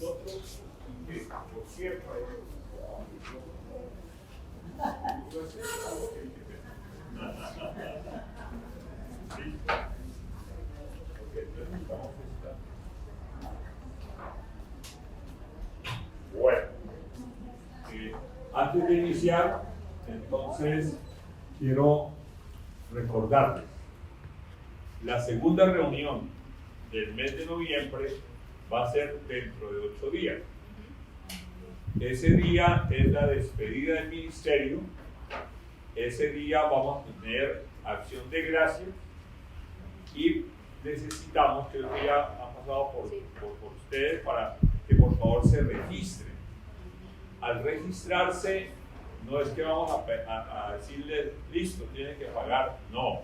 nosotros, que por cierto, bueno, antes de iniciar, entonces quiero recordarles, la segunda reunión del mes de noviembre va a ser dentro de 8 días. Ese día es la despedida del ministerio. Ese día vamos a tener acción de gracias y necesitamos, que hoy día han pasado por ustedes, para que por favor se registren. Al registrarse, no es que vamos a decirles, listo, tienen que pagar. No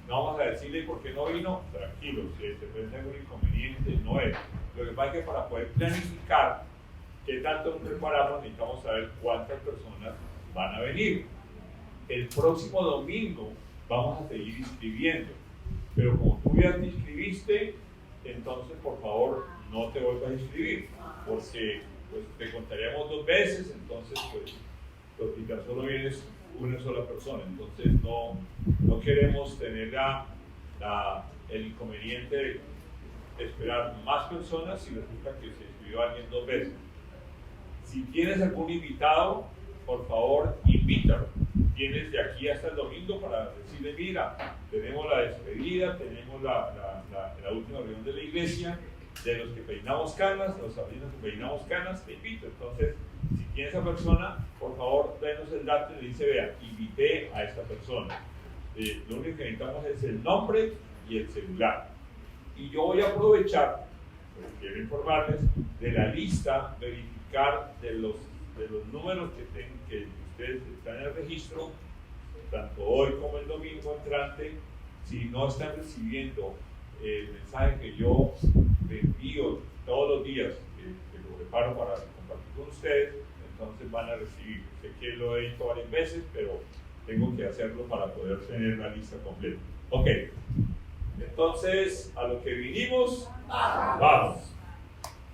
vamos a decirle por qué no vino. Tranquilos, si se presenta algún inconveniente, no es. Lo que pasa es que para poder planificar qué tanto nos preparamos, necesitamos saber cuántas personas van a venir. El próximo domingo vamos a seguir inscribiendo, pero como tú ya te inscribiste, entonces por favor no te vuelvas a inscribir, porque pues, te contaríamos 2 veces, entonces pues y tan solo vienes una sola persona, entonces no queremos tener el inconveniente de esperar más personas si resulta que se inscribió alguien 2 veces. Si tienes algún invitado, por favor invítalo. Tienes de aquí hasta el domingo para decirle, mira, tenemos la despedida, tenemos la última reunión de la iglesia, de los que peinamos canas, los sobrinos que peinamos canas, te invito. Entonces, si tiene esa persona, por favor, denos el dato y le dice, vea, invité a esta persona. Lo único que necesitamos es el nombre y el celular. Y yo voy a aprovechar, porque quiero informarles, de la lista, verificar de los números que ustedes están en el registro, tanto hoy como el domingo entrante. Si no están recibiendo el mensaje que yo les envío todos los días, que lo preparo para compartir con ustedes, entonces van a recibir. Sé que lo he hecho varias veces, pero tengo que hacerlo para poder tener la lista completa. Ok, entonces a lo que vinimos, vamos.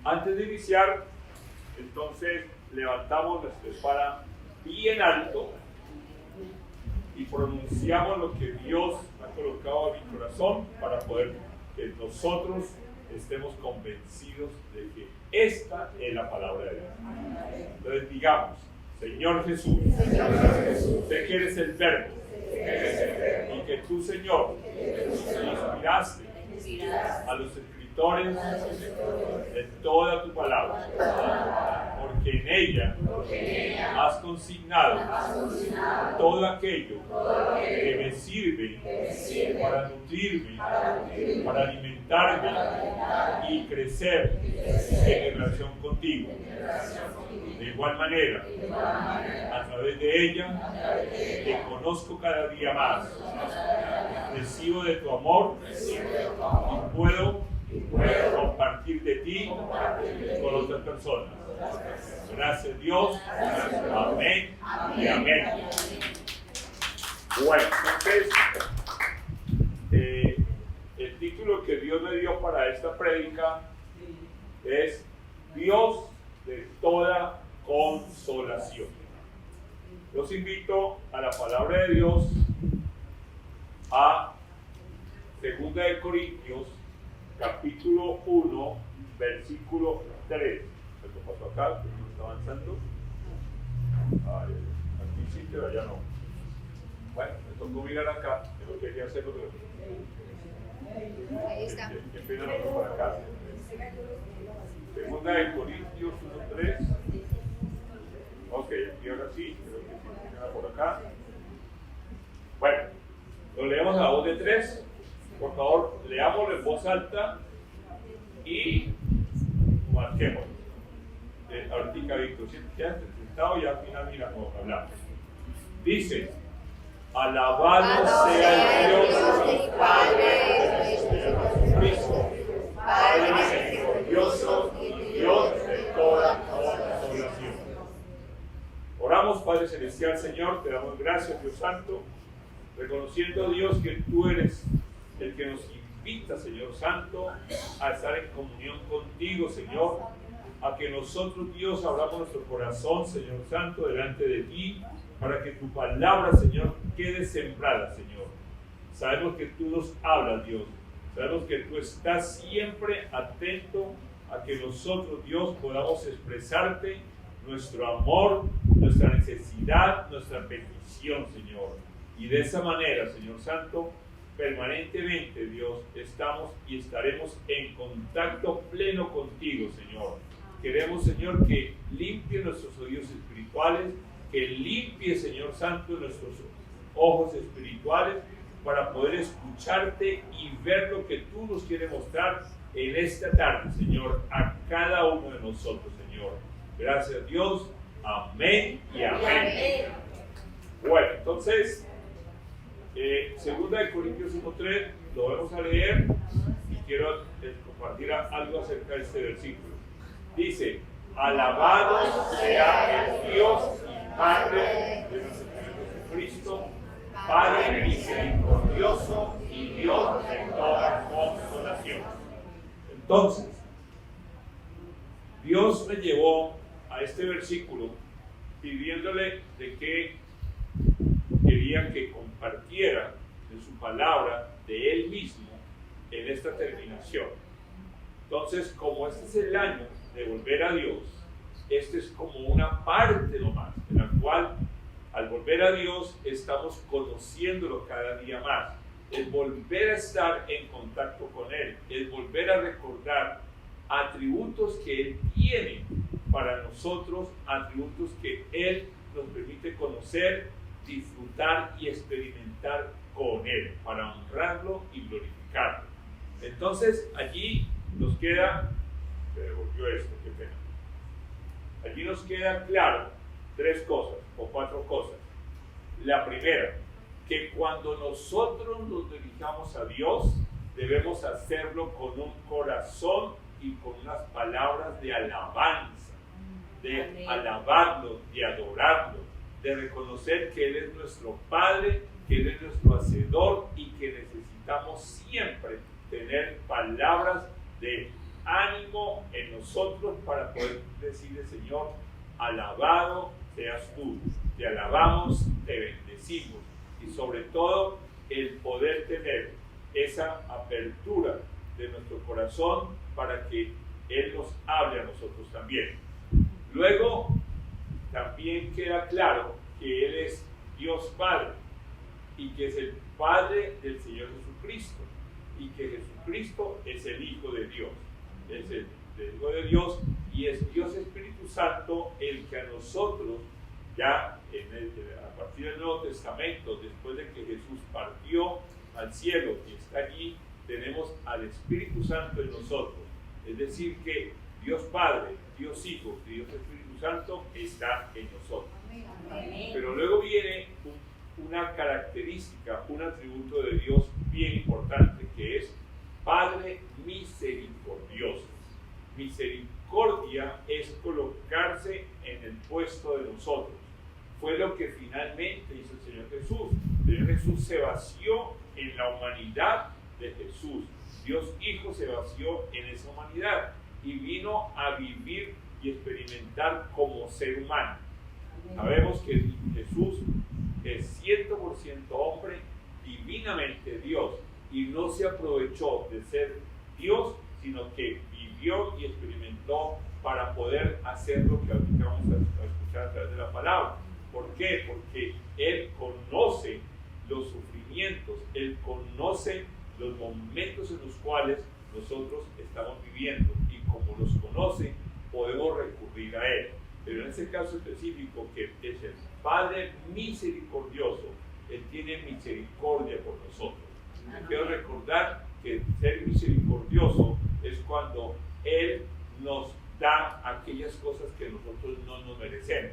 Antes de iniciar, entonces levantamos nuestra espada bien alto y pronunciamos lo que Dios ha colocado en mi corazón para poder que nosotros estemos convencidos de que esta es la palabra de Dios. Entonces digamos, Señor Jesús, sé que eres el Verbo y que tú, Señor, inspiraste a los escritores de toda tu palabra, porque en ella has consignado todo aquello que me sirve para nutrirme, para alimentarme y crecer en relación contigo. De igual manera, a través de ella, te conozco cada día más. Recibo de tu amor y puedo compartir de ti con otras personas. Gracias Dios. Amén y amén. Bueno, entonces, el título que Dios me dio para esta prédica es Dios de toda consolación. Los invito a la palabra de Dios, a 2 de Corintios, capítulo 1, versículo 3. ¿Qué pasó acá? ¿Que no está avanzando? Aquí sí, pero allá no. Bueno, me tocó mirar acá, que no quería hacerlo, pero ahí está. ¿Qué pena no para acá? 2 de Corintios 1:3. Ok, y ahora sí, creo que sí, nada por acá. Bueno, lo leemos a la voz de 3. Por favor, leámoslo en voz alta y marquémoslo. Ahorita, Víctor, ya has presentado y al final, mira cómo hablamos. Dice: alabado sea el Dios y Padre de Jesucristo, Padre misericordioso y Dios de toda consolación. Oramos, Padre Celestial, Señor, te damos gracias, Dios Santo, reconociendo, Dios, que tú eres el que nos invita, Señor Santo, a estar en comunión contigo, Señor, a a que nosotros, Dios, abramos nuestro corazón, Señor Santo, delante de ti, para que tu palabra, Señor, quede sembrada, Señor. Sabemos que tú nos hablas, Dios. Sabemos que tú estás siempre atento a que nosotros, Dios, podamos expresarte nuestro amor, nuestra necesidad, nuestra petición, Señor. Y de esa manera, Señor Santo, permanentemente, Dios, estamos y estaremos en contacto pleno contigo, Señor. Queremos, Señor, que limpie nuestros oídos espirituales, que limpie, Señor Santo, nuestros ojos espirituales, para poder escucharte y ver lo que tú nos quieres mostrar en esta tarde, Señor, a cada uno de nosotros, Señor. Gracias, Dios. Amén y amén. Bueno, entonces, 2 Corintios 1:3, lo vamos a leer y quiero compartir algo acerca de este versículo. Dice: alabado sea el Dios y Padre de nuestro Señor Jesucristo, Padre misericordioso y Dios de toda consolación. Entonces, Dios me llevó a este versículo pidiéndole de que quería que compartiera de su palabra, de Él mismo, en esta terminación. Entonces, como este es el año de volver a Dios, este es como una parte nomás, en la cual al volver a Dios estamos conociéndolo cada día más. El volver a estar en contacto con Él, el volver a recordar atributos que Él tiene para nosotros, atributos que Él nos permite conocer, disfrutar y experimentar con Él, para honrarlo y glorificarlo. Entonces allí nos queda, se devolvió esto, qué pena. Allí nos queda claro 3 cosas o 4 cosas. La primera, que cuando nosotros nos dirigamos a Dios, debemos hacerlo con un corazón y con unas palabras de alabanza, de alabarlo, de adorarlo, de reconocer que Él es nuestro Padre, que Él es nuestro Hacedor y que necesitamos siempre tener palabras de ánimo en nosotros para poder decirle: Señor, alabado seas tú, te alabamos, te bendecimos, y sobre todo el poder tener esa apertura de nuestro corazón para que Él nos hable a nosotros también. Luego también queda claro que Él es Dios Padre y que es el Padre del Señor Jesucristo y que Jesucristo es el Hijo de Dios, es el Hijo de Dios, y es Dios Espíritu Santo el que a nosotros ya a partir del Nuevo Testamento, después de que Jesús partió al cielo y está allí, tenemos al Espíritu Santo en nosotros. Es decir, que Dios Padre, Dios Hijo y Dios Espíritu Santo está en nosotros. Amén. Pero luego viene una característica, un atributo de Dios bien importante, que es Padre misericordioso. Misericordia es colocarse en el puesto de nosotros. Fue lo que finalmente hizo el Señor Jesús. El Señor Jesús se vació en la humanidad de Jesús. Dios Hijo se vació en esa humanidad y vino a vivir y experimentar como ser humano. Sabemos que Jesús es 100% hombre, divinamente Dios, y no se aprovechó de ser Dios, sino que vivió y experimentó para poder hacer lo que ahorita vamos a escuchar a través de la palabra. ¿Por qué? Porque Él conoce los sufrimientos, Él conoce los momentos en los cuales nosotros estamos viviendo, y como los conoce, podemos recurrir a Él. Pero en este caso específico, que es el Padre misericordioso, Él tiene misericordia por nosotros. Yo quiero recordar que ser misericordioso es cuando Él nos da aquellas cosas que nosotros no nos merecemos,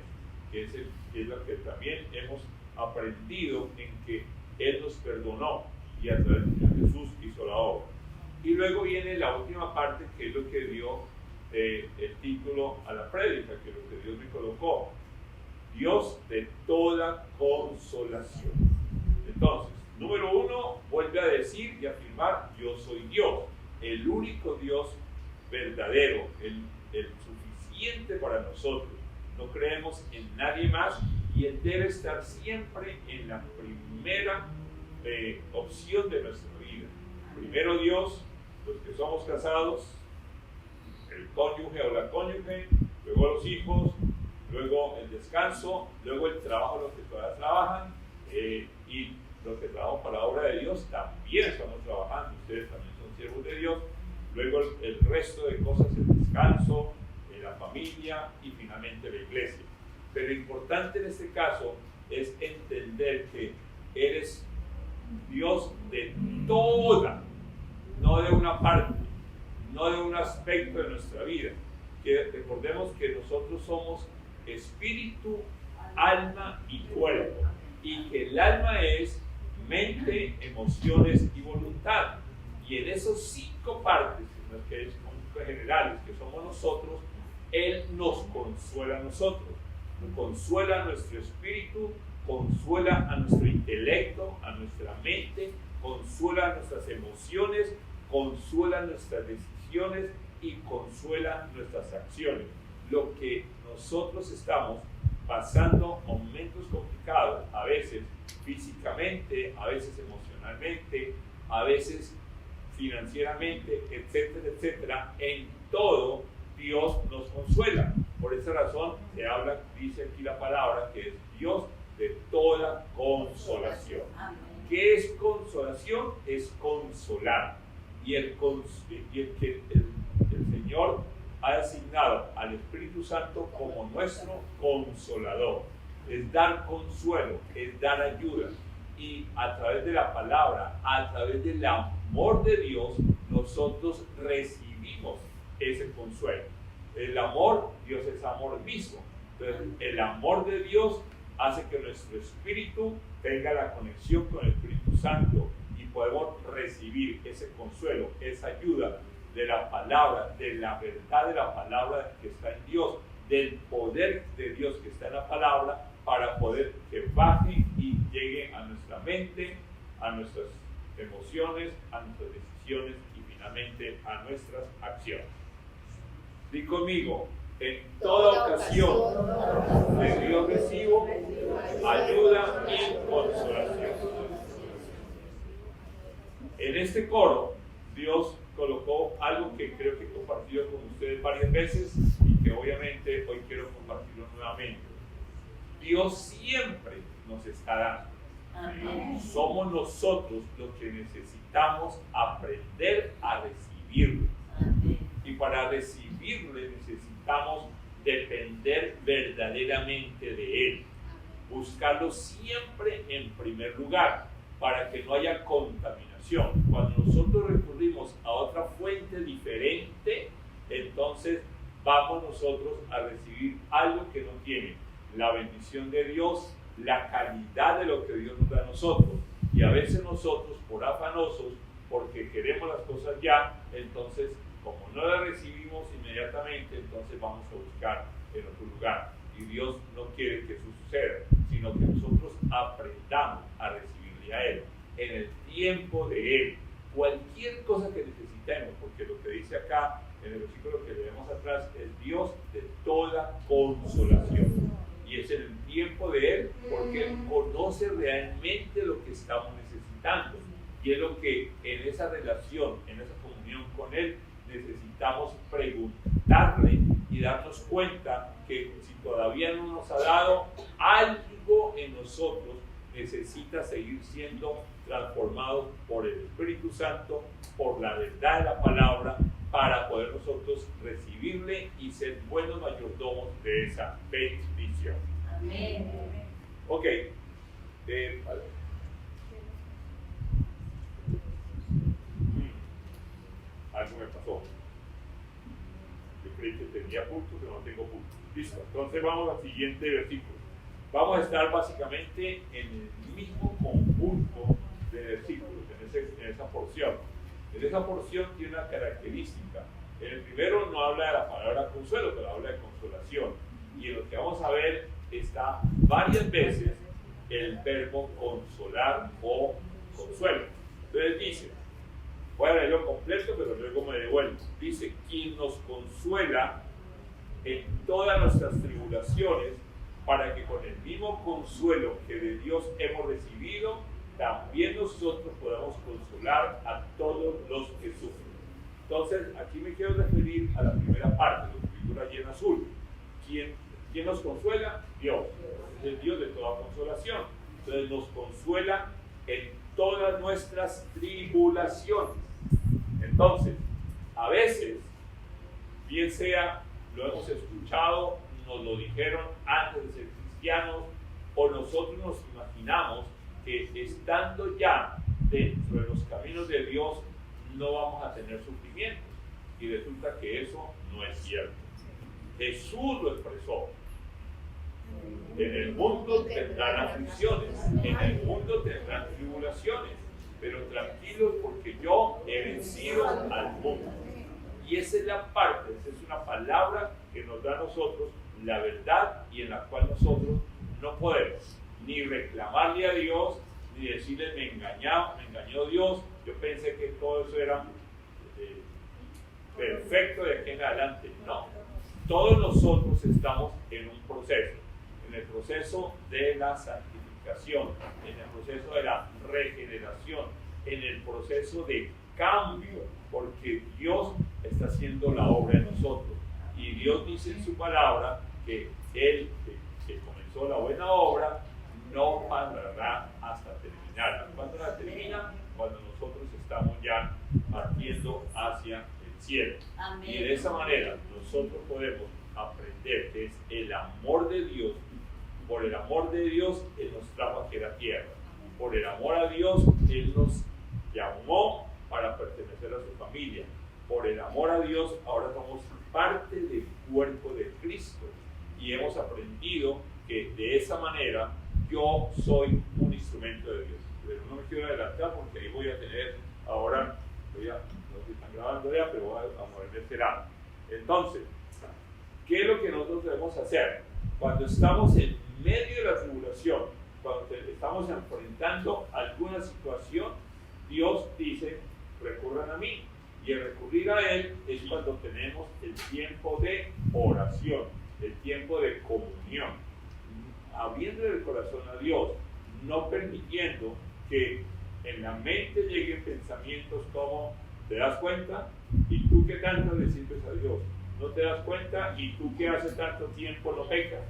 que es lo que también hemos aprendido, en que Él nos perdonó y a través de Jesús hizo la obra. Y luego viene la última parte, que es lo que dio el título a la prédica, que es lo que Dios me colocó: Dios de toda consolación. Entonces, número 1, vuelve a decir y afirmar: yo soy Dios, el único Dios verdadero, el suficiente para nosotros. No creemos en nadie más y Él debe estar siempre en la primera opción de nuestra vida. Primero Dios, los que somos casados, el cónyuge o la cónyuge, luego los hijos, luego el descanso, luego el trabajo, los que todavía trabajan, y los que trabajan para la obra de Dios también estamos trabajando, ustedes también son siervos de Dios, luego el resto de cosas, el descanso, la familia y finalmente la iglesia. Pero lo importante en este caso es entender que eres Dios de toda, no de una parte, no de un aspecto de nuestra vida. Que recordemos que nosotros somos espíritu, alma y cuerpo, y que el alma es mente, emociones y voluntad. Y en esos 5 partes, que son generales, que somos nosotros, Él nos consuela a nosotros, consuela a nuestro espíritu, consuela a nuestro intelecto, a nuestra mente, consuela a nuestras emociones, consuela nuestras decisiones y consuela nuestras acciones. Lo que nosotros estamos pasando momentos complicados, a veces físicamente, a veces emocionalmente, a veces financieramente, etcétera, etcétera, en todo Dios nos consuela. Por esa razón se habla, dice aquí la palabra, que es Dios de toda consolación. ¿Qué es consolación? Es consolar. Y el Señor ha designado al Espíritu Santo como nuestro consolador. Es dar consuelo, es dar ayuda. Y a través de la palabra, a través del amor de Dios, nosotros recibimos ese consuelo. El amor, Dios es amor mismo. Entonces, el amor de Dios hace que nuestro espíritu tenga la conexión con el Espíritu Santo y podemos recibir ese consuelo, esa ayuda de la palabra, de la verdad de la palabra que está en Dios, del poder de Dios que está en la palabra, para poder que baje y llegue a nuestra mente, a nuestras emociones, a nuestras decisiones y finalmente a nuestras acciones. Di conmigo, en toda ocasión de Dios recibo ayuda y consolación. En este coro, Dios colocó algo que creo que he compartido con ustedes varias veces y que obviamente hoy quiero compartirlo nuevamente. Dios siempre nos está dando. Amén. Somos nosotros los que necesitamos aprender a recibirlo. Amén. Y para recibirle necesitamos depender verdaderamente de Él. Buscarlo siempre en primer lugar para que no haya contaminación. Cuando nosotros recurrimos a otra fuente diferente, entonces vamos nosotros a recibir algo que no tiene la bendición de Dios, la calidad de lo que Dios nos da a nosotros. Y a veces nosotros, por afanosos, porque queremos las cosas ya, entonces, como no las recibimos inmediatamente, entonces vamos a buscar en otro lugar. Y Dios no quiere que eso suceda, sino que nosotros aprendamos a recibirle a Él, en el tiempo de Él. Cualquier cosa que necesitemos, porque lo que dice acá, en el versículo que leemos atrás, es Dios de toda consolación. Y es en el tiempo de Él, porque Él conoce realmente lo que estamos necesitando. Y es lo que en esa relación, en esa comunión con Él, necesitamos preguntarle y darnos cuenta que si todavía no nos ha dado algo en nosotros, necesita seguir siendo transformado por el Espíritu Santo, por la verdad de la palabra, para poder nosotros recibirle y ser buenos mayordomos de esa bendición. Amén. Ok. Vale. Algo me pasó. Yo creí que tenía puntos, pero no tengo puntos. Listo. Entonces vamos al siguiente versículo. Vamos a estar básicamente en el mismo conjunto de versículos, en esa porción. En esa porción tiene una característica. En el primero no habla de la palabra consuelo, pero habla de consolación. Y en lo que vamos a ver está varias veces el verbo consolar o consuelo. Entonces dice, voy a leerlo completo, pero luego me devuelvo. Dice, quien nos consuela en todas nuestras tribulaciones, para que con el mismo consuelo que de Dios hemos recibido, también nosotros podamos consolar a todos los que sufren. Entonces, aquí me quiero referir a la primera parte, lo que figura allí en azul. ¿Quién nos consuela? Dios. Es el Dios de toda consolación. Entonces, nos consuela en todas nuestras tribulaciones. Entonces, a veces, bien sea, lo hemos escuchado, nos lo dijeron antes de ser cristianos, o nosotros nos imaginamos que estando ya dentro de los caminos de Dios no vamos a tener sufrimientos, y resulta que eso no es cierto. Jesús lo expresó: en el mundo tendrán aflicciones, en el mundo tendrán tribulaciones, pero tranquilos porque yo he vencido al mundo. Y esa es la parte, esa es una palabra que nos da a nosotros la verdad, y en la cual nosotros no podemos ni reclamarle a Dios, ni decirle me engañó Dios, yo pensé que todo eso era perfecto de aquí en adelante. No, todos nosotros estamos en un proceso, en el proceso de la santificación, en el proceso de la regeneración, en el proceso de cambio, porque Dios está haciendo la obra en nosotros, y Dios dice en su palabra que Él, que comenzó la buena obra, no parará hasta terminarla. ¿Cuándo la termina? Cuando nosotros estamos ya partiendo hacia el cielo. Amén. Y de esa manera nosotros podemos aprender que es el amor de Dios. Por el amor de Dios Él nos trajo aquí a la tierra. Por el amor a Dios Él nos llamó para pertenecer a su familia. Por el amor a Dios ahora somos parte del cuerpo de Cristo, y hemos aprendido que de esa manera yo soy un instrumento de Dios. Pero no me quiero adelantar porque ahí voy a tener ahora, no sé si están grabando ya, pero voy a moverme este lado. Entonces, ¿qué es lo que nosotros debemos hacer? Cuando estamos en medio de la tribulación, cuando estamos enfrentando alguna situación, Dios dice, recurran a mí. Y el recurrir a Él es cuando tenemos el tiempo de oración, el tiempo de comunión, abriendo el corazón a Dios, no permitiendo que en la mente lleguen pensamientos como, ¿te das cuenta? ¿Y tú qué tanto le sirves a Dios? ¿No te das cuenta? ¿Y tú qué hace tanto tiempo no pecas?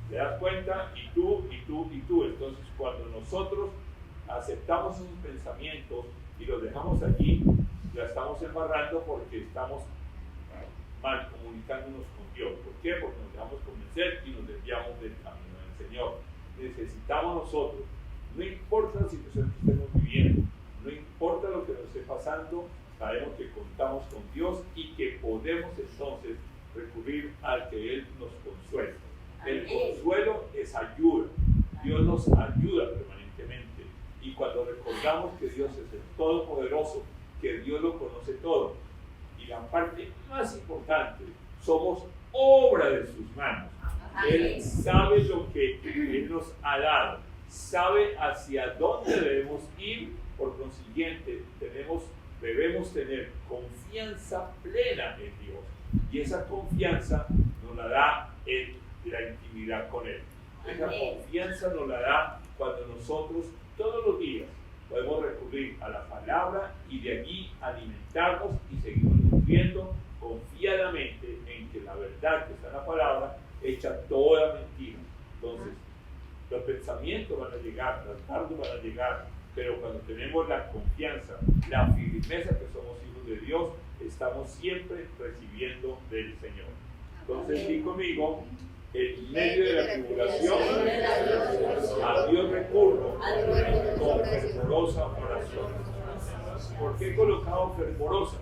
¿Te das cuenta? ¿Y tú? Entonces, cuando nosotros aceptamos esos pensamientos y los dejamos allí, la estamos embarrando porque estamos mal comunicándonos con Dios. ¿Por qué? Porque nos dejamos convencer y nos desviamos del camino del Señor. Necesitamos nosotros, no importa la situación que estemos viviendo, no importa lo que nos esté pasando, sabemos que contamos con Dios y que podemos entonces recurrir al que Él nos consuela. El consuelo es ayuda. Dios nos ayuda permanentemente. Y cuando recordamos que Dios es el Todopoderoso, que Dios lo conoce todo, y la parte más importante, somos obra de sus manos. Él sabe lo que Él nos ha dado, sabe hacia dónde debemos ir, por consiguiente debemos tener confianza plena en Dios, y esa confianza nos la da en la intimidad con Él. Esa confianza nos la da cuando nosotros todos los días podemos recurrir a la palabra y de allí alimentarnos y seguirnos nutriendo confiadamente en que la verdad que está en la palabra echa toda mentira. Entonces, los pensamientos van a llegar, las tardes van a llegar, pero cuando tenemos la confianza, la firmeza que somos hijos de Dios, estamos siempre recibiendo del Señor. Entonces, di conmigo, en medio de la tribulación, a Dios recurro con fervorosa oración. ¿Por qué he colocado fervorosa?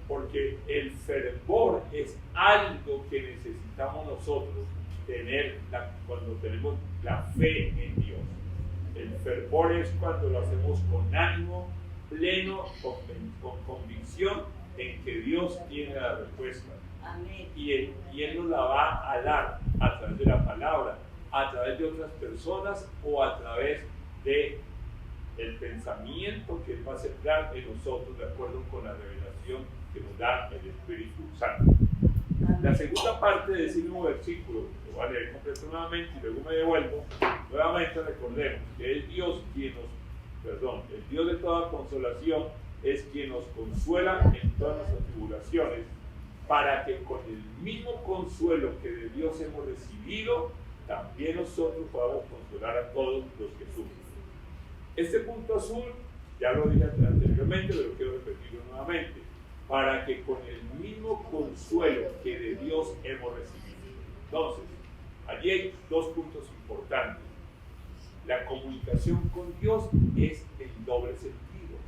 Porque el fervor es algo que necesitamos nosotros tener cuando tenemos la fe en Dios. El fervor es cuando lo hacemos con ánimo pleno, con convicción en que Dios tiene la respuesta. Amén. Y Él nos la va a dar a través de la palabra, a través de otras personas o a través de el pensamiento que Él va a sembrar en nosotros de acuerdo con la revelación que nos da el Espíritu Santo. La segunda parte de ese mismo versículo, lo voy a leer completo nuevamente y luego me devuelvo. Nuevamente recordemos que es Dios quien el Dios de toda consolación es quien nos consuela en todas nuestras tribulaciones, para que con el mismo consuelo que de Dios hemos recibido, también nosotros podamos consolar a todos los que sufren. Este punto azul, ya lo dije anteriormente, pero quiero repetirlo nuevamente, para que con el mismo consuelo que de Dios hemos recibido. Entonces, allí hay dos puntos importantes. La comunicación con Dios es en doble sentido.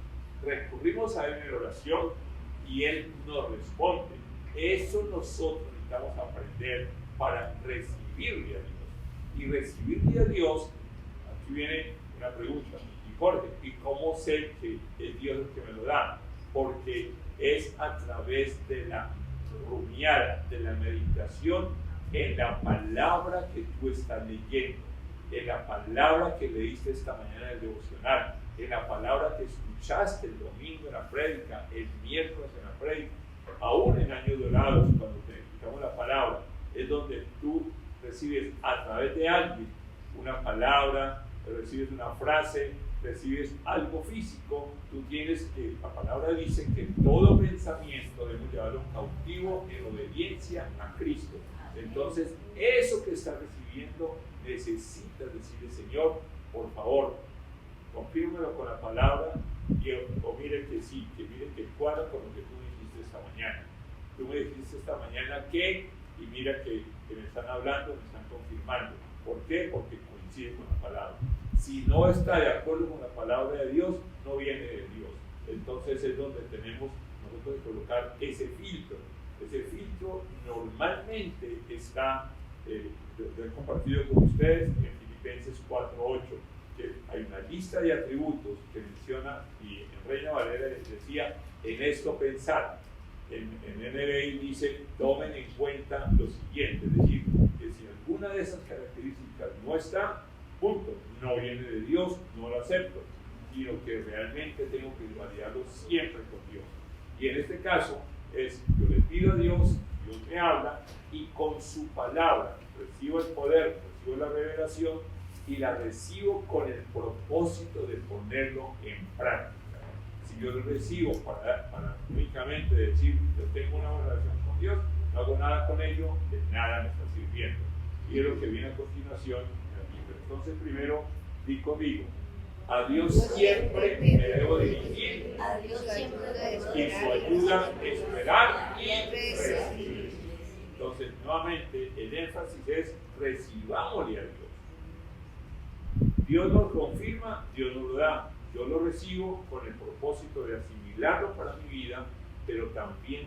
Recurrimos a Él en oración y Él nos responde. Eso nosotros necesitamos aprender para recibirle a Dios. Y recibirle a Dios, aquí viene una pregunta. Y Jorge, ¿y cómo sé que es Dios el que me lo da? Porque es a través de la rumiada, de la meditación en la palabra que tú estás leyendo, en la palabra que leíste esta mañana en el devocional, en la palabra que escuchaste el domingo en la prédica, el miércoles en la prédica, aún en años dorados, cuando te escuchamos la palabra, es donde tú recibes a través de alguien una palabra, recibes una frase, recibes algo físico. Tú tienes que, la palabra dice que todo pensamiento debemos llevarlo cautivo en obediencia a Cristo. Entonces, eso que estás recibiendo, necesitas decirle: Señor, por favor, confírmelo con la palabra, o mire que sí, que mire que cuadra con lo que tú me dijiste esta mañana. Tú me dijiste esta mañana que, y mira que me están hablando, me están confirmando. ¿Por qué? Porque coincide con la palabra. Si no está de acuerdo con la palabra de Dios, no viene de Dios. Entonces es donde tenemos nosotros que colocar ese filtro. Ese filtro normalmente está, lo he compartido con ustedes en Filipenses 4:8, que hay una lista de atributos que menciona, y en Reina Valera les decía: en esto pensar. En NBI dice: tomen en cuenta lo siguiente, es decir, que si alguna de esas características no está, punto, no viene de Dios, no lo acepto, sino que realmente tengo que validarlo siempre con Dios. Y en este caso es: yo le pido a Dios, Dios me habla, y con su palabra recibo el poder, recibo la revelación, y la recibo con el propósito de ponerlo en práctica. Si yo lo recibo para únicamente decir: yo tengo una relación con Dios, no hago nada con ello, de nada me está sirviendo. Y es lo que viene a continuación en el libro. Entonces, primero, di conmigo: a Dios siempre me debo dirigir, y su ayuda esperar y recibir. Entonces, nuevamente, el énfasis es: recibámosle a Dios. Dios nos confirma, Dios nos lo da. Yo lo recibo con el propósito de asimilarlo para mi vida, pero también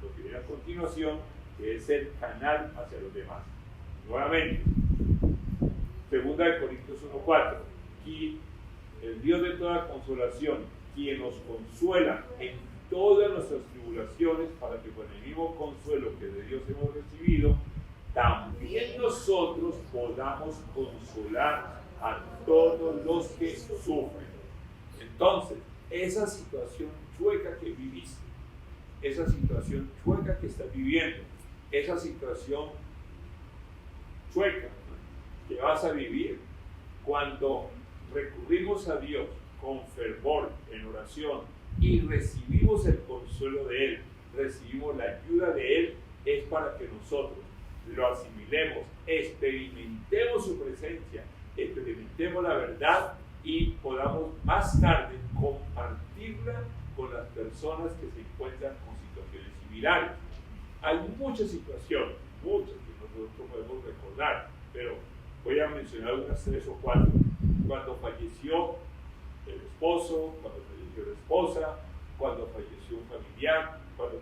lo que viene a continuación, que es el canal hacia los demás. Nuevamente, 2 Corintios 1:4, y el Dios de toda consolación, quien nos consuela en todas nuestras tribulaciones, para que con el mismo consuelo que de Dios hemos recibido, también nosotros podamos consolar a todos los que sufren. Entonces, esa situación chueca que viviste, esa situación chueca que estás viviendo, esa situación chueca que vas a vivir, cuando recurrimos a Dios con fervor en oración y recibimos el consuelo de Él, recibimos la ayuda de Él, es para que nosotros lo asimilemos, experimentemos su presencia, experimentemos la verdad y podamos más tarde compartirla con las personas que se encuentran con situaciones similares. Hay muchas situaciones, muchas que nosotros podemos recordar, pero voy a mencionar unas 3 o 4. Cuando falleció el esposo, cuando falleció la esposa, cuando falleció un familiar, cuando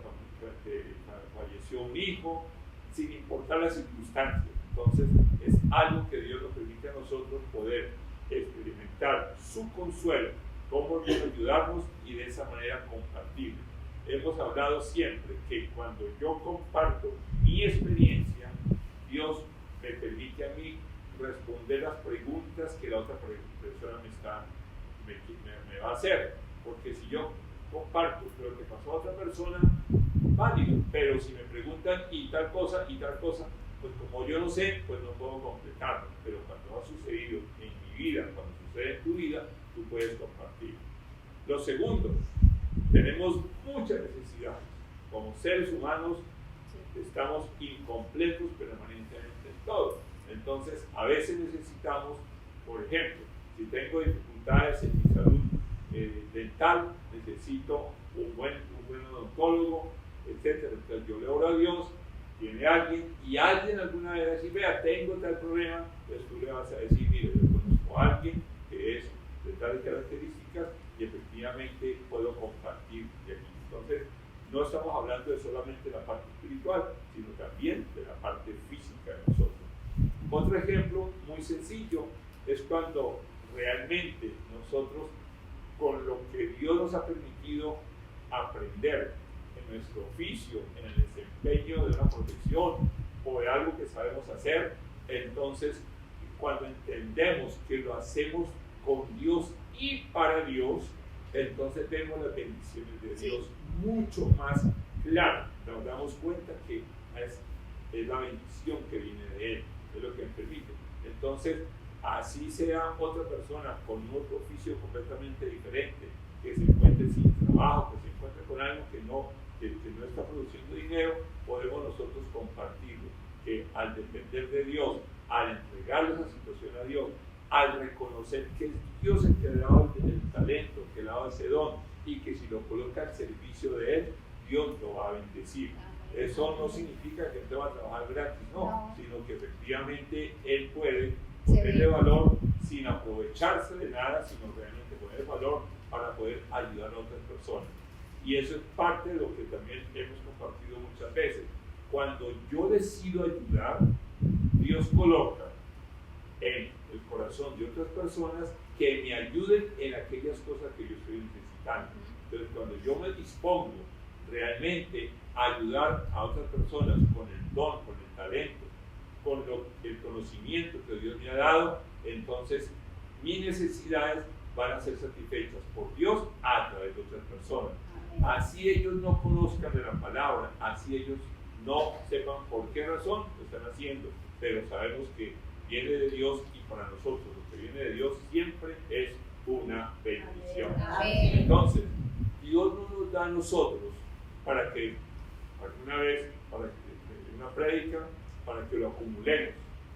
falleció un hijo, sin importar las circunstancias. Entonces, es algo que Dios nos permite a nosotros poder experimentar su consuelo, cómo ayudarnos y de esa manera compartir. Hemos hablado siempre que cuando yo comparto mi experiencia, Dios me permite a mí responder las preguntas que la otra persona me va a hacer. Porque si yo comparto lo que pasó a otra persona, válido, pero si me preguntan y tal cosa, pues como yo no sé, pues no puedo completarlo, pero cuando ha sucedido en mi vida, cuando sucede en tu vida, tú puedes compartir. Lo segundo, tenemos muchas necesidades. Como seres humanos estamos incompletos permanentemente en todo. Entonces, a veces necesitamos, por ejemplo, si tengo dificultades en mi salud dental, necesito un buen odontólogo, etc. Entonces, yo le oro a Dios, viene alguien y alguien alguna vez va a decir, vea, tengo tal problema, entonces tú le vas a decir, mire, yo conozco a alguien que es de tales características y efectivamente puedo compartir de aquí. Entonces, no estamos hablando de solamente la parte espiritual, sino también de la parte física de nosotros. Otro ejemplo muy sencillo es cuando realmente nosotros, con lo que Dios nos ha permitido aprender en nuestro oficio, en el desempeño de una profesión o de algo que sabemos hacer, entonces cuando entendemos que lo hacemos con Dios y para Dios, entonces vemos las bendiciones de Dios mucho más claras. Nos damos cuenta que es la bendición que viene de Él, es lo que Él permite. Entonces, así sea otra persona con otro oficio completamente diferente, que se encuentre sin trabajo, que se encuentre con algo que no está produciendo dinero, podemos nosotros compartirlo, que al depender de Dios, al entregarle esa situación a Dios, al reconocer que es Dios el que le ha dado el talento, que le ha dado ese don, y que si lo coloca al servicio de Él, Dios lo va a bendecir. Eso no significa que usted va a trabajar gratis, no, sino que efectivamente Él puede ponerle valor sin aprovecharse de nada, sino realmente poner valor para poder ayudar a otras personas. Y eso es parte de lo que también hemos compartido muchas veces. Cuando yo decido ayudar, Dios coloca en el corazón de otras personas que me ayuden en aquellas cosas que yo estoy necesitando. Entonces, cuando yo me dispongo realmente a ayudar a otras personas con el don, con el talento, con el conocimiento que Dios me ha dado, entonces mis necesidades van a ser satisfechas por Dios a través de otras personas. Así ellos no conozcan de la palabra, así ellos no sepan por qué razón lo están haciendo, pero sabemos que viene de Dios y para nosotros lo que viene de Dios siempre es una bendición. Entonces, Dios no nos da a nosotros para que alguna vez, para que una prédica, para que lo acumulemos,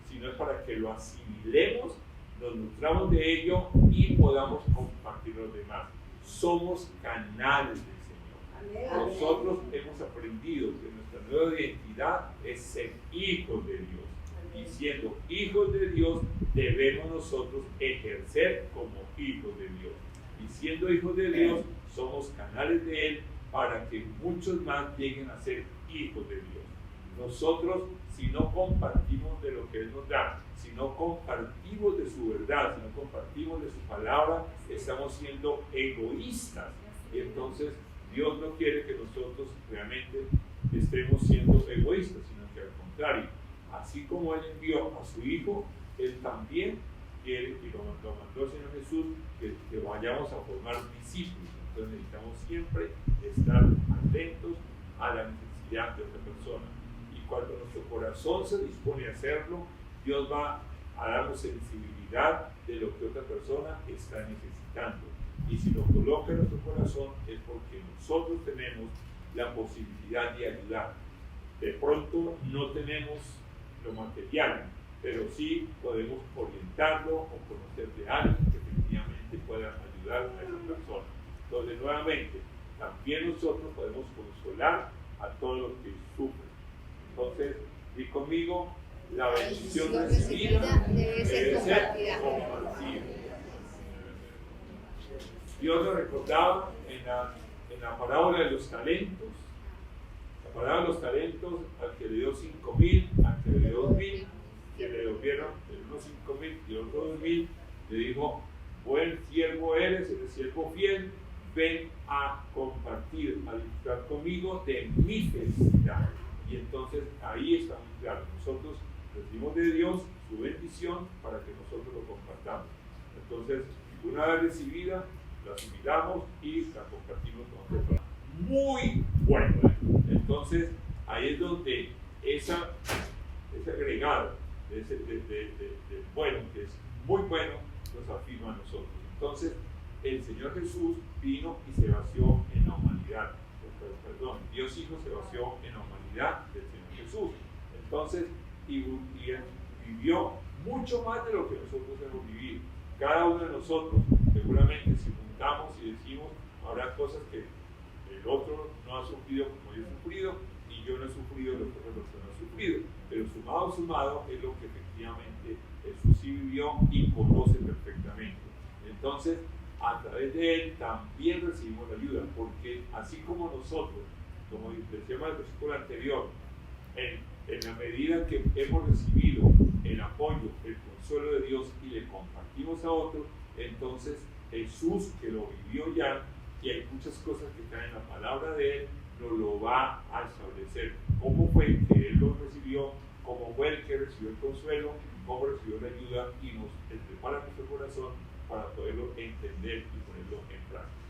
sino es para que lo asimilemos, nos nutramos de ello y podamos compartir a los demás. Somos canales del Señor. Nosotros hemos aprendido que nuestra nueva identidad es ser hijos de Dios. Y siendo hijos de Dios, debemos nosotros ejercer como hijos de Dios. Y siendo hijos de Dios, somos canales de Él para que muchos más lleguen a ser hijos de Dios. Nosotros, si no compartimos de lo que Él nos da, si no compartimos de su verdad, si no compartimos de su palabra, estamos siendo egoístas. Y entonces Dios no quiere que nosotros realmente estemos siendo egoístas, sino que al contrario, así como Él envió a su Hijo, Él también quiere, y lo mandó el Señor Jesús, que vayamos a formar discípulos. Entonces necesitamos siempre estar atentos a la necesidad de otra persona. Y cuando nuestro corazón se dispone a hacerlo, Dios va a darnos sensibilidad de lo que otra persona está necesitando. Y si lo coloca en nuestro corazón es porque nosotros tenemos la posibilidad de ayudar. De pronto no tenemos lo material, pero sí podemos orientarlo o conocer de alguien que efectivamente pueda ayudar a esa persona. Entonces, nuevamente, también nosotros podemos consolar a todos los que sufren. Entonces, di conmigo, la bendición recibida debe ser compartida. Dios lo recordaba en la parábola de los talentos. La parábola de los talentos, al que le dio 5,000, al que le dio 2,000, que le devolvieron unos 5,000 y otros 2,000, le dijo: buen siervo eres, eres siervo fiel, ven a compartir, a disfrutar conmigo de mi felicidad. Y entonces ahí está muy claro, nosotros recibimos de Dios su bendición para que nosotros lo compartamos. Entonces, una vez recibida, la asimilamos y la compartimos con otras personas. Muy bueno. Entonces, ahí es donde ese agregado del bueno, que es muy bueno, nos afirma a nosotros. Entonces, el Señor Jesús vino y se vació en la humanidad. Perdón, Dios Hijo se vació en la humanidad del Señor Jesús. Entonces, y Él vivió mucho más de lo que nosotros hemos vivido. Cada uno de nosotros, seguramente, si juntamos y decimos, habrá cosas que el otro no ha sufrido como yo he sufrido, y yo no he sufrido lo que no ha sufrido. Pero sumado es lo que efectivamente Jesús sí vivió y conoce perfectamente. Entonces, a través de Él también recibimos la ayuda, porque así como nosotros, como decíamos en el versículo anterior, en la medida que hemos recibido el apoyo, el consuelo de Dios y le compartimos a otros, entonces Jesús, que lo vivió ya, y hay muchas cosas que están en la palabra de Él, nos lo va a establecer. ¿Cómo fue que Él lo recibió? ¿Cómo fue el que recibió el consuelo? ¿Cómo recibió la ayuda? Y nos prepara nuestro corazón para poderlo entender y ponerlo en práctica.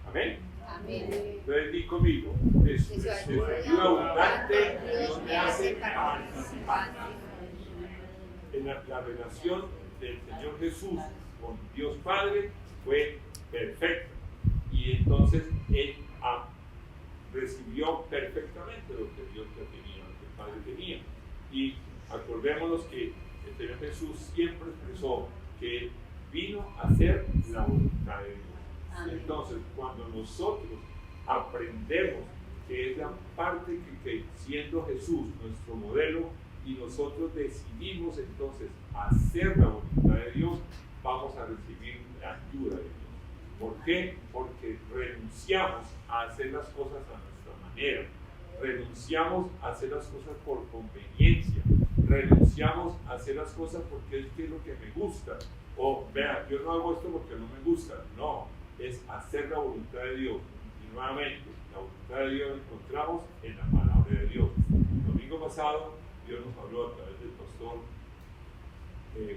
¿Amén? Amén. Entonces di conmigo, de su ayuda abundante, Dios me hace participante. En la relación del Señor Jesús con Dios Padre fue perfecta. Y entonces Él recibió perfectamente lo que Dios tenía, lo que el Padre tenía. Y acordémonos que el Señor Jesús siempre expresó que vino a hacer la voluntad de Dios. Entonces, cuando nosotros aprendemos que es la parte que siendo Jesús nuestro modelo y nosotros decidimos entonces hacer la voluntad de Dios, vamos a recibir la ayuda de Dios. ¿Por qué? Porque renunciamos a hacer las cosas a nuestra manera, renunciamos a hacer las cosas por conveniencia, renunciamos a hacer las cosas porque es lo que me gusta, o vea, yo no hago esto porque no me gusta, no, es hacer la voluntad de Dios. Y nuevamente, la voluntad de Dios la encontramos en la palabra de Dios. El domingo pasado, Dios nos habló a través del pastor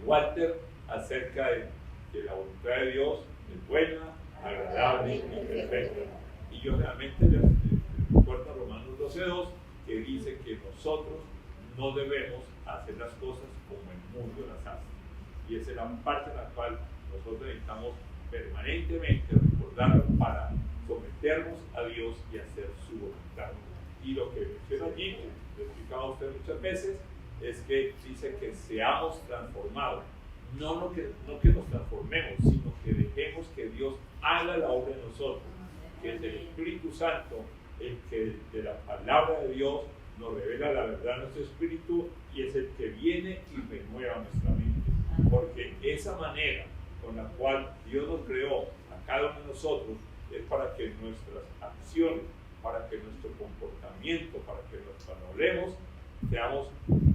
Walter acerca de que la voluntad de Dios es buena, agradable y perfecta. Y yo realmente les recuerdo a Romanos 12:2 que dice que nosotros no debemos hacer las cosas como el mundo las hace. Y esa es la parte en la cual nosotros necesitamos permanentemente recordarlo para someternos a Dios y hacer su voluntad. Y lo que menciona allí, que lo he explicado a ustedes muchas veces, es que dice que seamos transformados. No que nos transformemos, sino que dejemos que Dios haga la obra en nosotros, que es el Espíritu Santo el que de la palabra de Dios nos revela la verdad a nuestro espíritu y es el que viene y renueva nuestra mente. Porque esa manera con la cual Dios nos creó a cada uno de nosotros es para que nuestras acciones, para que nuestro comportamiento, para que cuando hablemos,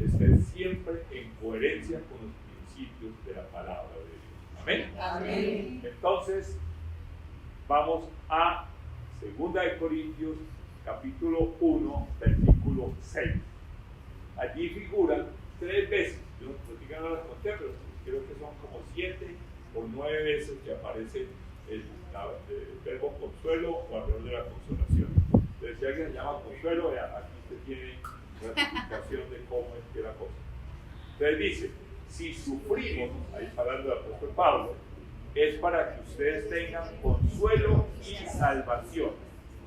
estén siempre en coherencia con los principios de la palabra de Dios. Amén. Amén. Entonces, vamos a 2 de Corintios, capítulo 1, versículo 6. Allí figuran 3 veces, yo no las conté, pero creo que son como 7 o 9 veces que aparece el verbo consuelo o hablar de la consolación. Entonces, si alguien se llama consuelo, aquí usted tiene ratificación de cómo es que la cosa. Entonces dice, si sufrimos, ahí está hablando del apóstol Pablo, es para que ustedes tengan consuelo y salvación.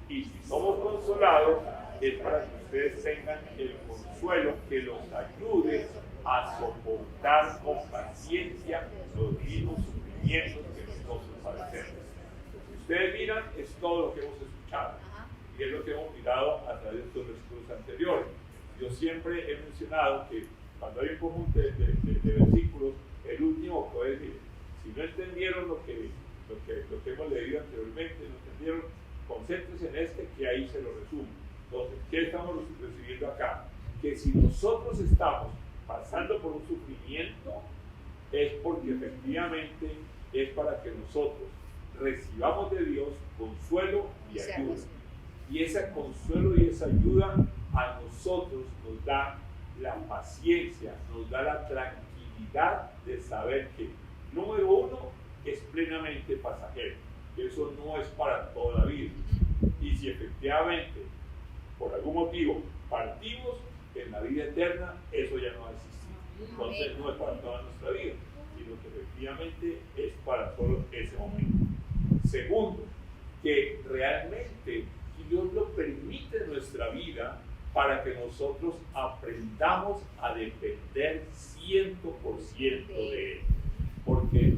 Y si somos consolados, es para que ustedes tengan el consuelo que los ayude a soportar con paciencia los mismos sufrimientos que nosotros padecemos. Si ustedes miran, es todo lo que hemos escuchado y es lo que hemos mirado a través de estos versículos anteriores. Yo siempre he mencionado que cuando hay un conjunto de versículos, el último puede decir, si no entendieron lo que hemos leído anteriormente, no entendieron, concéntrense en este, que ahí se lo resumo. Entonces, ¿qué estamos recibiendo acá? Que si nosotros estamos pasando por un sufrimiento, es porque efectivamente es para que nosotros recibamos de Dios consuelo y ayuda. Y ese consuelo y esa ayuda a nosotros nos da la paciencia, nos da la tranquilidad de saber que, número uno, es plenamente pasajero, que eso no es para toda la vida. Y si efectivamente por algún motivo partimos, en la vida eterna eso ya no va a existir. Entonces no es para toda nuestra vida, sino que efectivamente es para solo ese momento. Segundo, que realmente Dios lo permite en nuestra vida para que nosotros aprendamos a depender 100% de Él. Porque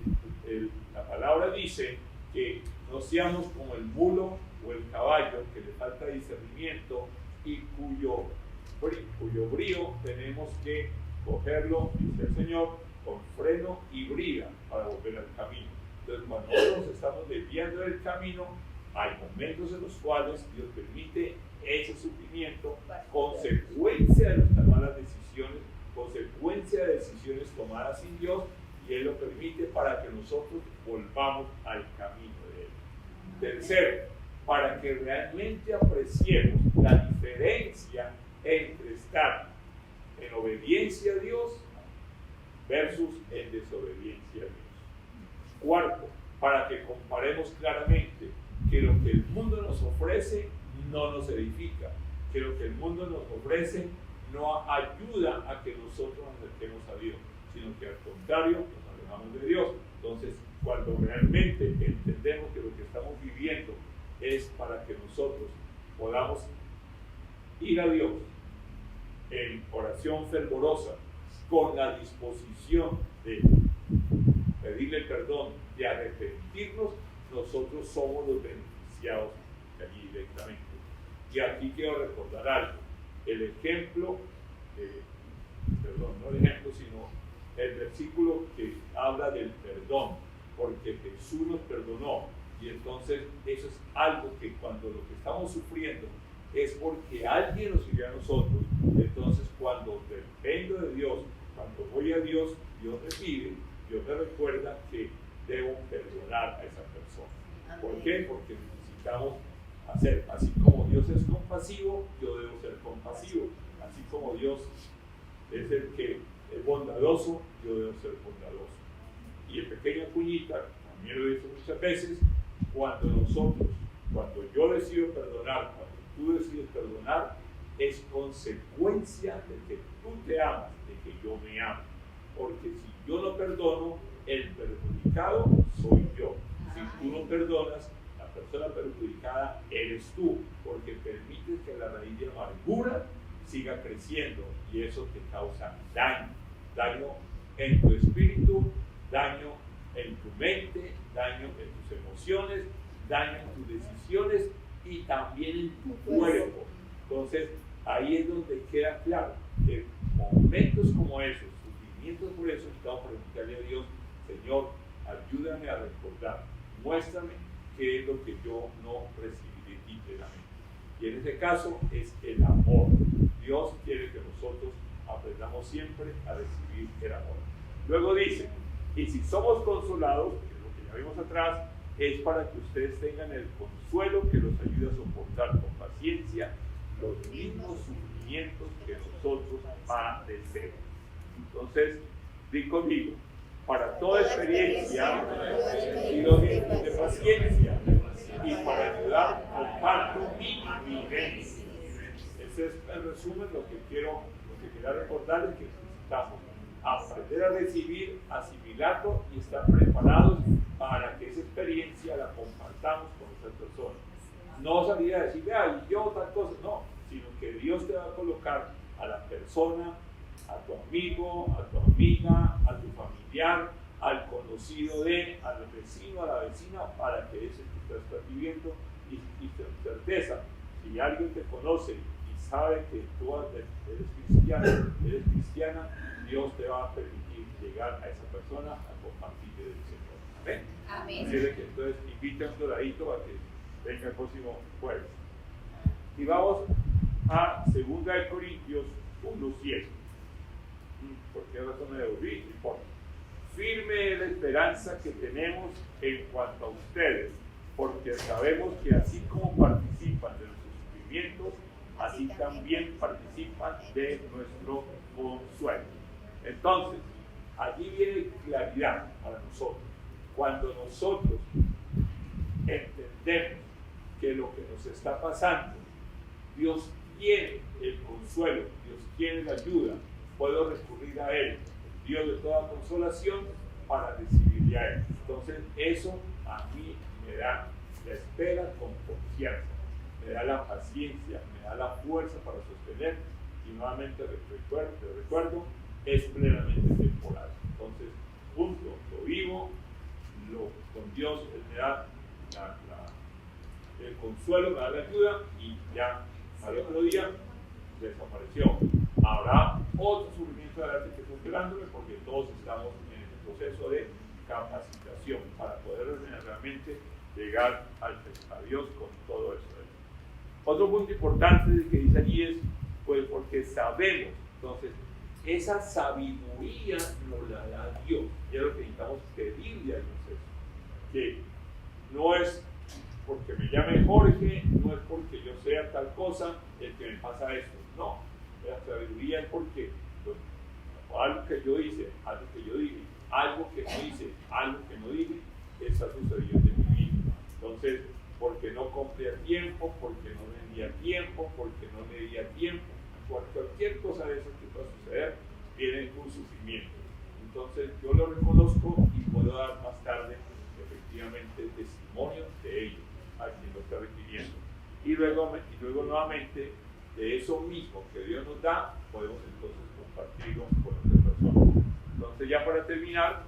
la palabra dice que no seamos como el mulo o el caballo que le falta discernimiento y cuyo brío tenemos que cogerlo, dice el Señor, con freno y brida para volver al camino. Entonces, cuando nosotros estamos desviando del camino, hay momentos en los cuales Dios permite ese sufrimiento, consecuencia de nuestras malas decisiones, consecuencia de decisiones tomadas sin Dios, y Él lo permite para que nosotros volvamos al camino de Él. Tercero, para que realmente apreciemos la diferencia entre estar en obediencia a Dios versus en desobediencia a Dios. Cuarto, para que comparemos claramente que lo que el mundo nos ofrece no nos edifica, que lo que el mundo nos ofrece no ayuda a que nosotros nos acerquemos a Dios, sino que al contrario nos alejamos de Dios. Entonces, cuando realmente entendemos que lo que estamos viviendo es para que nosotros podamos ir a Dios en oración fervorosa, con la disposición de pedirle perdón, de arrepentirnos, nosotros somos los beneficiados de allí directamente. Y aquí quiero recordar algo, el ejemplo, no el ejemplo, sino el versículo que habla del perdón, porque Jesús nos perdonó, y entonces eso es algo que cuando lo que estamos sufriendo es porque alguien nos hirió a nosotros, entonces cuando dependo de Dios, cuando voy a Dios, Dios me pide, Dios me recuerda que debo perdonar a esa persona. ¿Por qué? Porque necesitamos hacer, así como Dios es compasivo, yo debo ser compasivo, así como Dios es el que es bondadoso, yo debo ser bondadoso. Y en pequeña cuñita, también lo he dicho muchas veces, cuando yo decido perdonar, cuando tú decides perdonar, es consecuencia de que tú te amas, de que yo me amo. Porque si yo no perdono, el perjudicado soy yo. Si tú no perdonas, la persona perjudicada eres tú, porque permites que la raíz de amargura siga creciendo y eso te causa daño en tu espíritu, daño en tu mente, daño en tus emociones, daño en tus decisiones y también en tu cuerpo. Entonces, ahí es donde queda claro que momentos como esos, sufrimientos por eso, estamos preguntarle a Dios, Señor, ayúdame a recordar, muéstrame qué es lo que yo no recibí de ti plenamente. Y en ese caso es el amor. Dios quiere que nosotros aprendamos siempre a recibir el amor. Luego dice, y si somos consolados, que es lo que ya vimos atrás, es para que ustedes tengan el consuelo que los ayude a soportar con paciencia los mismos sufrimientos que nosotros padecemos. Entonces, di conmigo, para toda experiencia y los dignos de paciencia, y para ayudar comparto mi vivencia. Ese es en resumen lo que quería recordarles, que necesitamos aprender a recibir, asimilarlo y estar preparados para que esa experiencia la compartamos con otras personas. No salir a decir, ay, yo tal cosa, no, sino que Dios te va a colocar a la persona, a tu amigo, a tu amiga, a tu familiar, al conocido al vecino, a la vecina, para que ese que estás viviendo y certeza, si alguien te conoce y sabe que tú eres cristiana, Dios te va a permitir llegar a esa persona a compartir del Señor. Amén. Amén. Así de que entonces invita a un doradito a que venga el próximo jueves. Y vamos a 2 Corintios 1:7. ¿Por qué razón me devolví? No importa. Firme es la esperanza que tenemos en cuanto a ustedes, porque sabemos que así como participan de nuestros sufrimientos, así también participan de nuestro consuelo. Entonces, allí viene claridad para nosotros. Cuando nosotros entendemos que lo que nos está pasando, Dios tiene el consuelo, Dios tiene la ayuda, puedo recurrir a Él, Dios de toda consolación, para recibirle a Él. Entonces eso a mí me da la espera con confianza, me da la paciencia, me da la fuerza para sostener, y nuevamente te recuerdo, es plenamente temporal. Entonces, punto, lo vivo, con Dios Él me da el consuelo, me da la ayuda, y ya al otro día desapareció. Habrá otro sufrimiento adelante que está esperándome, porque todos estamos en el proceso de capacitación para poder realmente llegar a Dios con todo eso. Otro punto importante que dice allí es, pues porque sabemos, entonces, esa sabiduría nos la da Dios, y es lo que necesitamos pedirle a Dios eso, que no es porque me llame Jorge, no es porque yo sea tal cosa el que me pasa esto, no, la sabiduría es porque algo que yo hice, algo que yo dije, algo que no hice, algo que no dije, está sucediendo en mi vida. Entonces, porque no compré a tiempo, porque no vendí a tiempo, porque no le di a tiempo, cualquier cosa de esas que pueda suceder, viene un sufrimiento. Entonces, yo lo reconozco y puedo dar más tarde, efectivamente, testimonio de ello a quien lo está requiriendo. Y luego nuevamente, de eso mismo que Dios nos da, podemos entonces compartirlo con otras personas. Entonces, ya para terminar,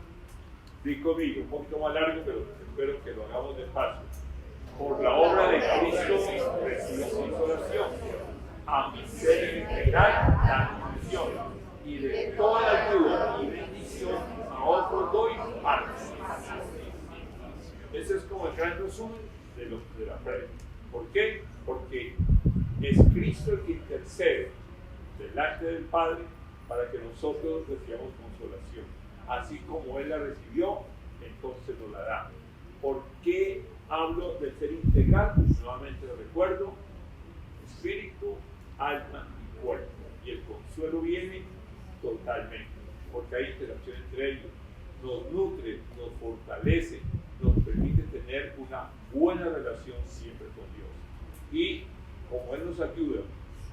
di conmigo, un poquito más largo, pero espero que lo hagamos despacio. Por la obra de Cristo recibo consolación, a mi ser integral la bendición, y de toda la ayuda y bendición a otros doy parte. Ese es como el gran resumen de la prédica. ¿Por qué? Porque es Cristo el que intercede delante del Padre para que nosotros recibamos consolación. Así como Él la recibió, entonces nos la da. ¿Por qué hablo del ser integral? Nuevamente lo recuerdo: espíritu, alma y cuerpo. Y el consuelo viene totalmente, porque hay interacción entre ellos. Nos nutre, nos fortalece, nos permite tener una buena relación siempre con Dios. Y como Él nos ayuda,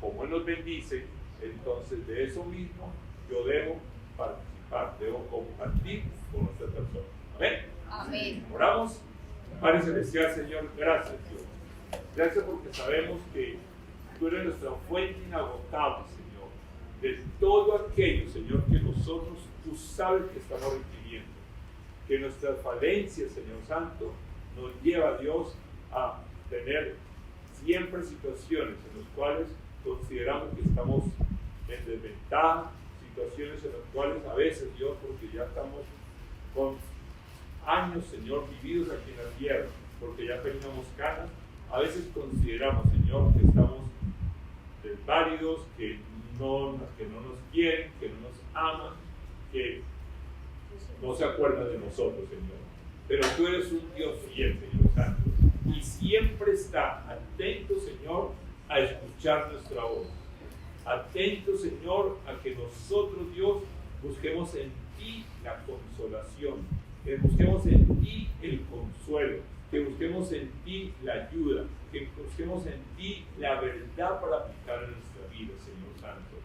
como Él nos bendice, entonces de eso mismo yo debo participar, debo compartir con otras personas. Amén. Amén. Oramos. Padre Celestial, Señor, gracias Dios. Gracias porque sabemos que Tú eres nuestra fuente inagotable, Señor, de todo aquello, Señor, que nosotros, Tú sabes que estamos requiriendo. Que nuestras falencias, Señor Santo, nos lleva, Dios, a tener siempre situaciones en las cuales consideramos que estamos en desventaja, situaciones en las cuales a veces, Dios, porque ya estamos con años, Señor, vividos aquí en la tierra, porque ya peinamos canas, a veces consideramos, Señor, que estamos desválidos, que no nos quieren, que no nos aman, que no se acuerdan de nosotros, Señor. Pero Tú eres un Dios fiel, Señor Santo, y siempre está atento, Señor, a escuchar nuestra voz. Atento, Señor, a que nosotros, Dios, busquemos en Ti la consolación, que busquemos en Ti el consuelo, que busquemos en Ti la ayuda, que busquemos en Ti la verdad para aplicar en nuestra vida, Señor Santo.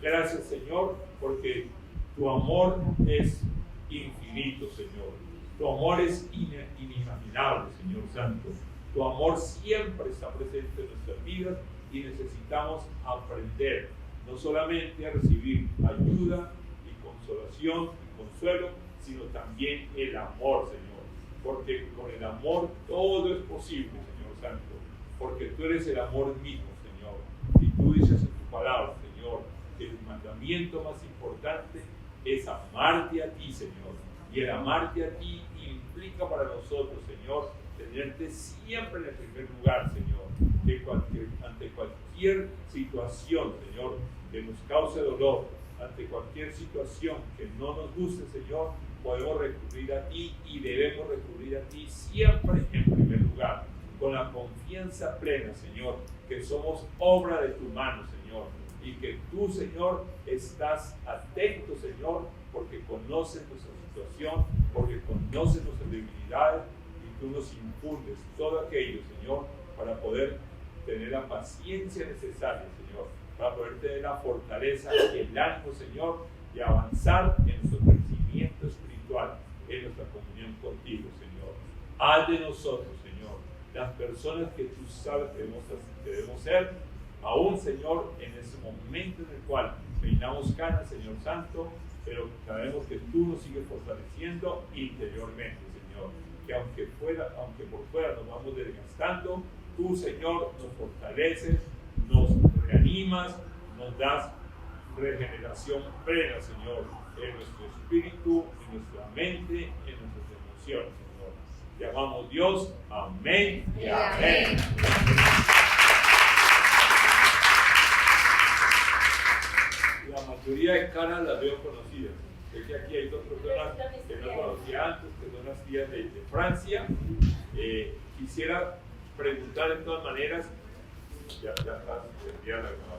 Gracias, Señor, porque Tu amor es infinito, Señor. Tu amor es inimaginable, Señor Santo. Tu amor siempre está presente en nuestras vidas y necesitamos aprender no solamente a recibir ayuda y consolación y consuelo, sino también el amor, Señor. Porque con el amor todo es posible, Señor Santo. Porque Tú eres el amor mismo, Señor. Y Tú dices en Tu palabra, Señor, que el mandamiento más importante es amarte a Ti, Señor. Y el amarte a Ti implica para nosotros, Señor, tenerte siempre en el primer lugar, Señor. Ante cualquier situación, Señor, que nos cause dolor, ante cualquier situación que no nos guste, Señor, podemos recurrir a Ti y debemos recurrir a Ti siempre en primer lugar, con la confianza plena, Señor, que somos obra de Tu mano, Señor, y que Tú, Señor, estás atento, Señor, porque conoces nuestra situación, porque conoces nuestras debilidades, y Tú nos infundes todo aquello, Señor, para poder tener la paciencia necesaria, Señor, para poder tener la fortaleza y el ánimo, Señor, y avanzar en nuestro crecimiento espiritual, en nuestra comunión contigo, Señor. Haz de nosotros, Señor, las personas que tú sabes que debemos ser, aún, Señor, en ese momento en el cual peinamos canas, Señor Santo, pero sabemos que tú nos sigues fortaleciendo interiormente, Señor. Que aunque por fuera nos vamos desgastando, tú, Señor, nos fortaleces, nos reanimas, nos das regeneración plena, Señor, en nuestro espíritu, en nuestra mente, en nuestras emociones, Señor. Te amamos, Dios. Amén y amén. La mayoría de caras las veo conocidas. Es que aquí hay dos personas que no conocía antes, que son las tías de Francia. Quisiera preguntar de todas maneras, ya está, la grabación.